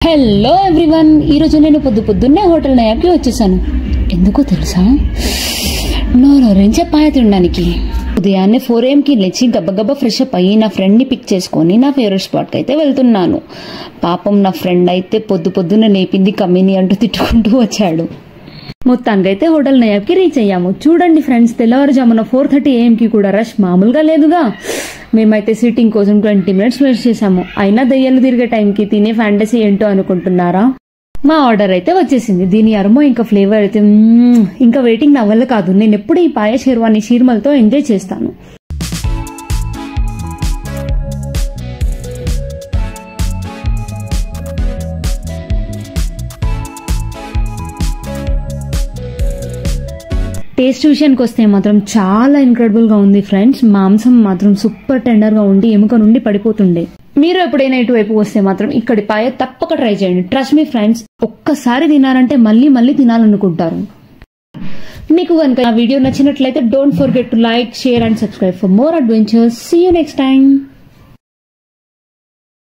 Hello everyone, ఈరోజు నేను పొద్దున్నే హోటల్ నయాబ్కి వచ్చేసాను. ఎందుకో తెలుసా? నోరూరించే పాయ తినడానికి. ఉదయాన్నే 4 AM లేచి గబ్బగబ్బా ఫ్రెష్ అప్ అయ్యి నా ఫ్రెండ్ని పిక్ చేసుకొని నా ఫేవరెట్ స్పాట్కి అయితే వెళ్తున్నాను. పాపం నా ఫ్రెండ్ అయితే పొద్దున్నే లేపింది కమ్మిని అంటూ తిట్టుకుంటూ వచ్చాడు. మొత్తానికైతే హోటల్ నయాబ్కి రీచ్ అయ్యాము. చూడండి ఫ్రెండ్స్, తెల్లవారుజామున 4:30 AM కూడా రష్ మామూలుగా లేదుగా. మేమైతే సిట్టింగ్ కోసం 20 minutes వెయిట్ చేసాము. అయినా దయ్యాలు తిరిగే టైంకి తినే ఫ్యాంటసీ ఏంటో అనుకుంటున్నారా? మా ఆర్డర్ అయితే వచ్చేసింది. దీని అరుమో ఇంకా ఫ్లేవర్ అయితే ఇంకా వెయిటింగ్ నా వల్ల కాదు. నేను ఎప్పుడు ఈ పాయ షేర్వాణి షీర్మలతో ఎంజాయ్ చేస్తాను. టేస్ట్ విషయానికి వస్తే మాత్రం చాలా ఇన్క్రెడిబుల్ గా ఉంది ఫ్రెండ్స్. మాంసం మాత్రం సూపర్ టెండర్ గా ఉండి ఎముక నుండి పడిపోతుండే. మీరు ఎప్పుడైనా ఇటువైపు వస్తే మాత్రం ఇక్కడి పాయ తప్పక ట్రై చేయండి. ట్రస్ట్ మీ ఫ్రెండ్స్, ఒక్కసారి తినారంటే మళ్ళీ తినాలనుకుంటారు. మీకు కనుక నా వీడియో నచ్చినట్లయితే don't forget to like, share and subscribe for more adventures. See you next time.